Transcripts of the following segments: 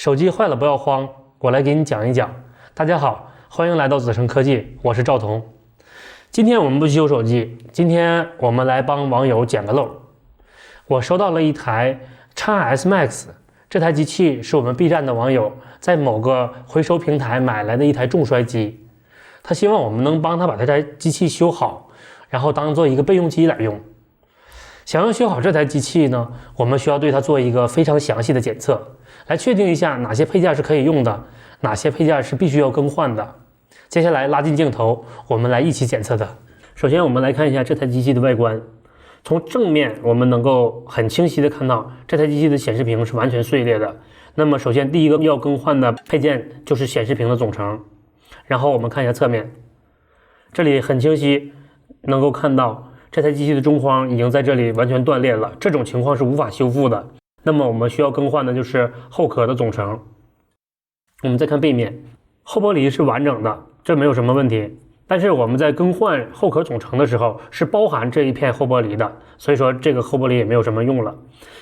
手机坏了不要慌，我来给你讲一讲。大家好，欢迎来到子成科技，我是赵彤。今天我们不修手机，今天我们来帮网友捡个漏。我收到了一台 XS Max， 这台机器是我们 B 站的网友在某个回收平台买来的一台重摔机，他希望我们能帮他把这台机器修好，然后当做一个备用机来用。想要修好这台机器呢，我们需要对它做一个非常详细的检测，来确定一下哪些配件是可以用的，哪些配件是必须要更换的。接下来拉近镜头，我们来一起检测它。首先我们来看一下这台机器的外观，从正面我们能够很清晰的看到这台机器的显示屏是完全碎裂的。那么首先第一个要更换的配件就是显示屏的总成，然后我们看一下侧面，这里很清晰能够看到这台机器的中框已经在这里完全断裂了，这种情况是无法修复的。那么我们需要更换的就是后壳的总成。我们再看背面，后玻璃是完整的，这没有什么问题。但是我们在更换后壳总成的时候是包含这一片后玻璃的，所以说这个后玻璃也没有什么用了。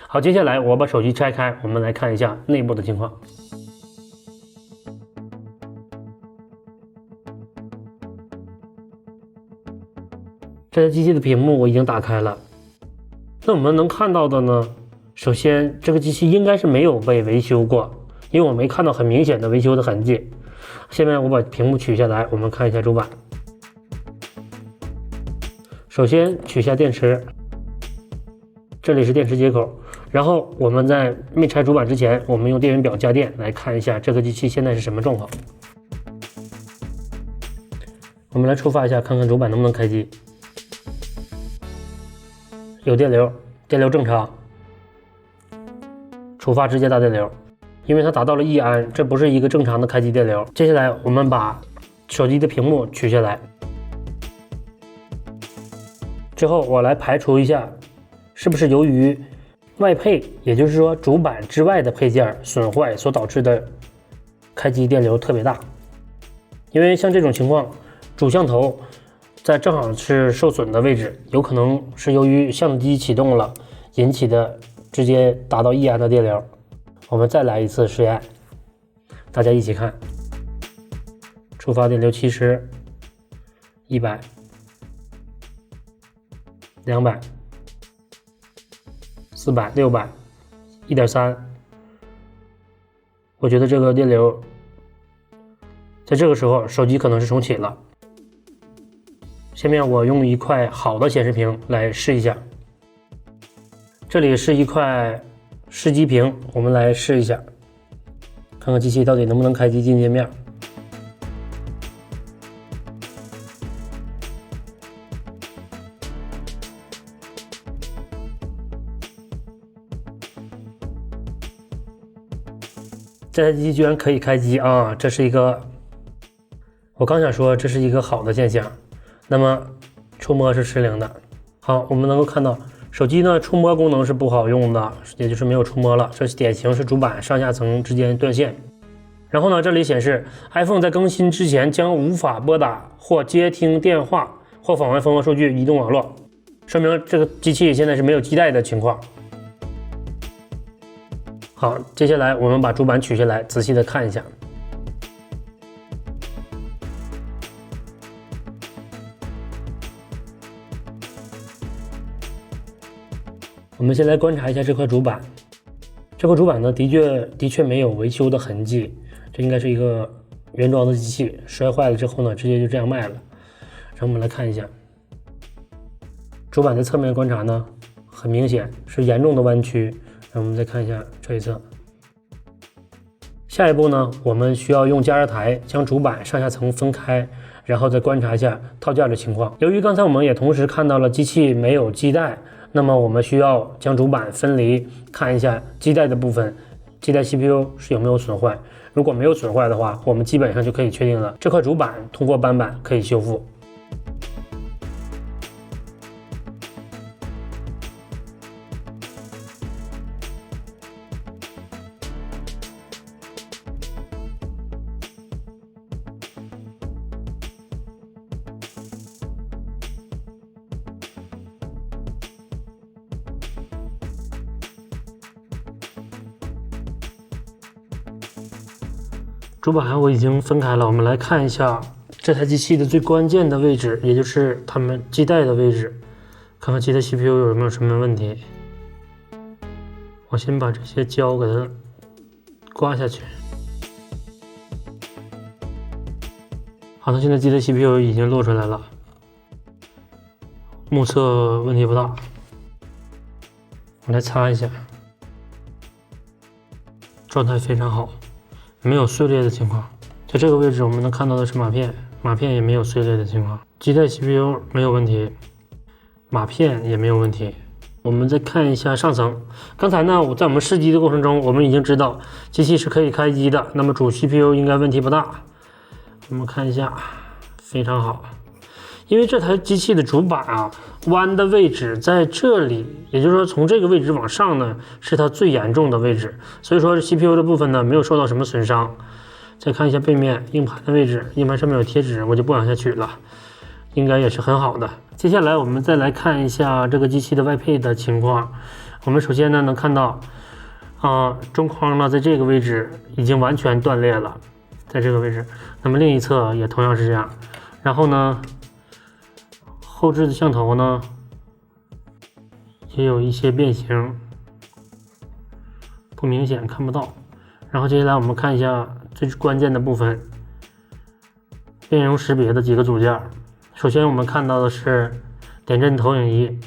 好，接下来我把手机拆开，我们来看一下内部的情况。这台机器的屏幕我已经打开了，那我们能看到的呢，首先这个机器应该是没有被维修过，因为我没看到很明显的维修的痕迹。下面我把屏幕取下来，我们看一下主板。首先取下电池，这里是电池接口，然后我们在没拆主板之前，我们用电源表加电来看一下这个机器现在是什么状况。我们来触发一下，看看主板能不能开机。有电流，电流正常，触发直接打电流，因为它达到了1安，这不是一个正常的开机电流。接下来我们把手机的屏幕取下来，之后我来排除一下是不是由于外配，也就是说主板之外的配件损坏所导致的开机电流特别大。因为像这种情况，主像头在正好是受损的位置，有可能是由于相机启动了引起的直接达到1安的电流。我们再来一次实验，大家一起看。触发电流70、100、200、400、600、1.3。我觉得这个电流在这个时候手机可能是重启了。下面我用一块好的显示屏来试一下，这里是一块试机屏，我们来试一下，看看机器到底能不能开机进界面。这台机器居然可以开机啊！这是一个，我刚想说这是一个好的现象。那么触摸是失灵的。好，我们能够看到手机呢触摸功能是不好用的，也就是没有触摸了，这典型是主板上下层之间断线。然后呢，这里显示 iPhone 在更新之前将无法拨打或接听电话或访问蜂窝数据移动网络，说明这个机器现在是没有基带的情况。好，接下来我们把主板取下来，仔细的看一下。我们先来观察一下这块主板，这块主板呢的确没有维修的痕迹，这应该是一个原装的机器，摔坏了之后呢，直接就这样卖了。然后我们来看一下主板的侧面观察呢，很明显是严重的弯曲。然后我们再看一下这一侧。下一步呢，我们需要用加热台将主板上下层分开，然后再观察一下套件的情况。由于刚才我们也同时看到了机器没有基带，那么我们需要将主板分离，看一下基带的部分，基带 CPU 是有没有损坏。如果没有损坏的话，我们基本上就可以确定了这块主板通过扳板可以修复。主板我已经分开了，我们来看一下这台机器的最关键的位置，也就是它们基带的位置，看看基带 CPU 有没有什么问题。我先把这些胶给它刮下去。好的，现在基带 CPU 已经露出来了，目测问题不大。我来擦一下，状态非常好，没有碎裂的情况。在这个位置我们能看到的是马片，马片也没有碎裂的情况，基带 CPU 没有问题，马片也没有问题。我们再看一下上层，刚才呢，在我们试机的过程中，我们已经知道机器是可以开机的，那么主 CPU 应该问题不大。我们看一下，非常好。因为这台机器的主板啊，弯的位置在这里，也就是说从这个位置往上呢，是它最严重的位置，所以说 CPU 的部分呢没有受到什么损伤。再看一下背面硬盘的位置，硬盘上面有贴纸，我就不往下取了，应该也是很好的。接下来我们再来看一下这个机器的外配的情况。我们首先呢能看到，中框呢在这个位置已经完全断裂了，在这个位置，那么另一侧也同样是这样。然后呢，后置的像头呢也有一些变形，不明显看不到。然后接下来我们看一下最关键的部分，面容识别的几个组件。首先我们看到的是点阵投影仪，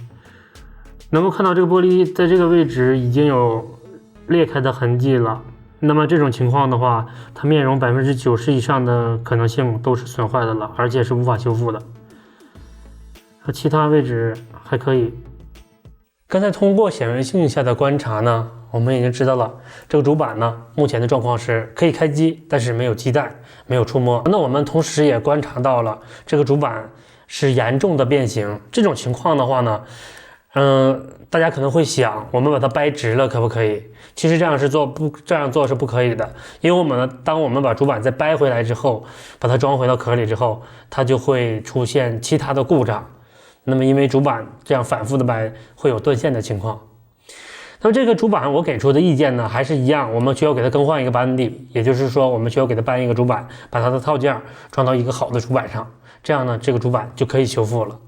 能够看到这个玻璃在这个位置已经有裂开的痕迹了。那么这种情况的话，它面容90%以上的可能性都是损坏的了，而且是无法修复的。其他位置还可以。刚才通过显微镜下的观察呢，我们已经知道了这个主板呢目前的状况是可以开机，但是没有基带，没有触摸。那我们同时也观察到了这个主板是严重的变形。这种情况的话呢，大家可能会想，我们把它掰直了可不可以？其实这样做是不可以的，因为当我们把主板再掰回来之后，把它装回到壳里之后，它就会出现其他的故障。那么因为主板这样反复的掰，会有断线的情况。那么这个主板我给出的意见呢，还是一样，我们需要给它更换一个班底，也就是说我们需要给它搬一个主板，把它的套件装到一个好的主板上，这样呢这个主板就可以修复了。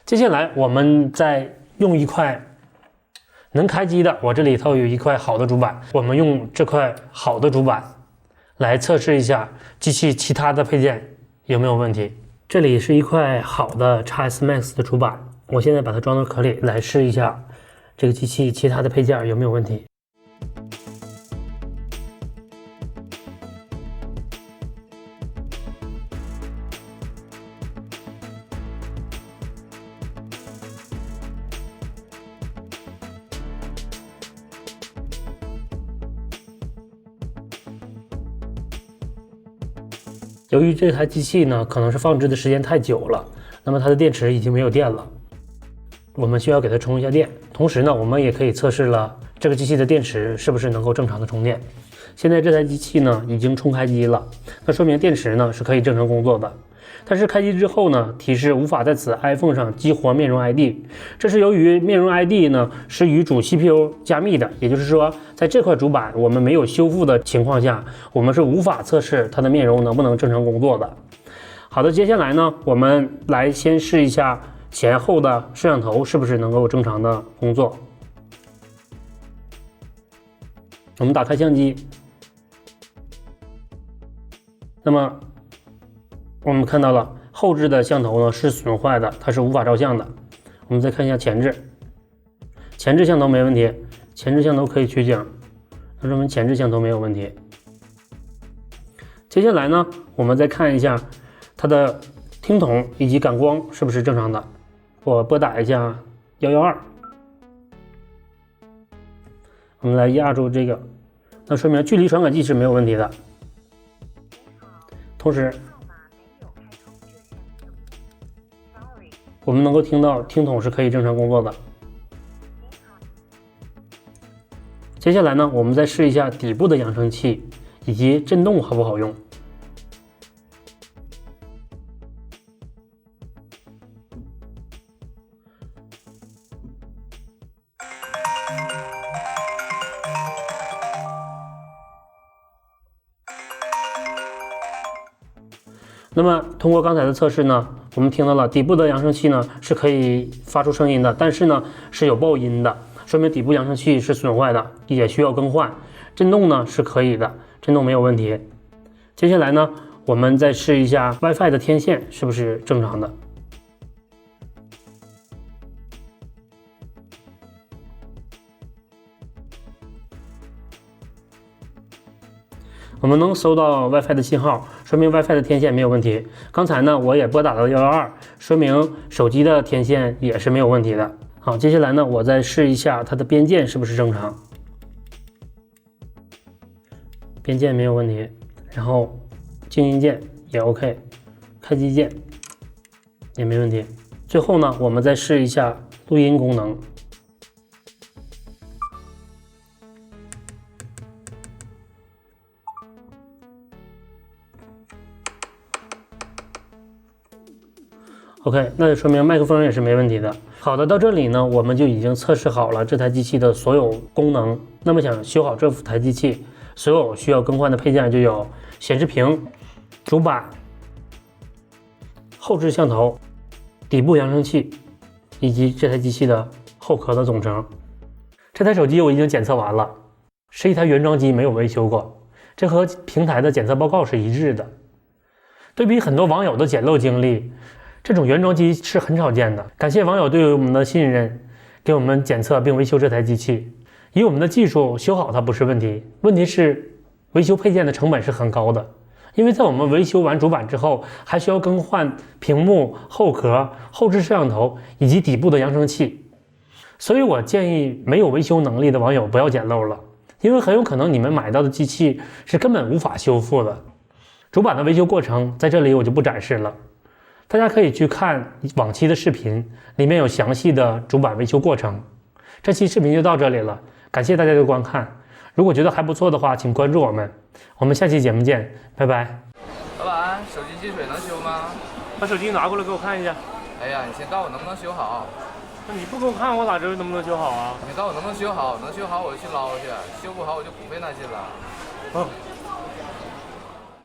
接下来我们再用一块能开机的，我这里头有一块好的主板，我们用这块好的主板来测试一下机器其他的配件有没有问题。这里是一块好的 XS Max 的主板，我现在把它装到壳里来试一下这个机器其他的配件有没有问题。由于这台机器呢可能是放置的时间太久了，那么它的电池已经没有电了，我们需要给它充一下电。同时呢，我们也可以测试了这个机器的电池是不是能够正常的充电。现在这台机器呢已经充开机了，那说明电池呢是可以正常工作的。但是开机之后呢，提示无法在此 iPhone 上激活面容 ID， 这是由于面容 ID 呢是与主 CPU 加密的，也就是说，在这块主板我们没有修复的情况下，我们是无法测试它的面容能不能正常工作的。好的，接下来呢，我们来先试一下前后的摄像头是不是能够正常的工作。我们打开相机，那么我们看到了后置的像头呢是损坏的，它是无法照相的。我们再看一下前置，前置像头没问题，前置像头可以取景，那说明前置像头没有问题。接下来呢，我们再看一下它的听筒以及感光是不是正常的。我拨打一下112，我们来压住这个，那说明距离传感器是没有问题的。同时我们能够听到听筒是可以正常工作的。接下来呢，我们再试一下底部的扬声器以及震动好不好用。那么通过刚才的测试呢，我们听到了底部的扬声器呢是可以发出声音的，但是呢是有爆音的，说明底部扬声器是损坏的，也需要更换。震动呢是可以的，震动没有问题。接下来呢，我们再试一下 WiFi 的天线是不是正常的。我们能收到 WiFi 的信号，说明 WiFi 的天线没有问题。刚才呢，我也拨打了112，说明手机的天线也是没有问题的。好，接下来呢，我再试一下它的边键是不是正常，边键没有问题，然后静音键也 OK， 开机键也没问题。最后呢，我们再试一下录音功能。OK， 那就说明麦克风也是没问题的。好的，到这里呢，我们就已经测试好了这台机器的所有功能。那么想修好这台机器，所有需要更换的配件就有显示屏、主板、后置摄像头、底部扬声器，以及这台机器的后壳的总成。这台手机我已经检测完了，是一台原装机，没有维修过，这和平台的检测报告是一致的。对比很多网友的捡漏经历，这种原装机是很少见的。感谢网友对我们的信任，给我们检测并维修这台机器。以我们的技术修好它不是问题，问题是维修配件的成本是很高的。因为在我们维修完主板之后，还需要更换屏幕、后壳、后置摄像头以及底部的扬声器。所以我建议没有维修能力的网友不要捡漏了，因为很有可能你们买到的机器是根本无法修复的。主板的维修过程在这里我就不展示了，大家可以去看往期的视频，里面有详细的主板维修过程。这期视频就到这里了，感谢大家的观看。如果觉得还不错的话，请关注我们。我们下期节目见，拜拜。老板，手机进水能修吗？把手机拿过来给我看一下。哎呀，你先告诉我能不能修好。那你不给我看，我咋知道能不能修好啊？你告诉我能不能修好，能修好我就去捞去，修不好我就不费那劲了。哦。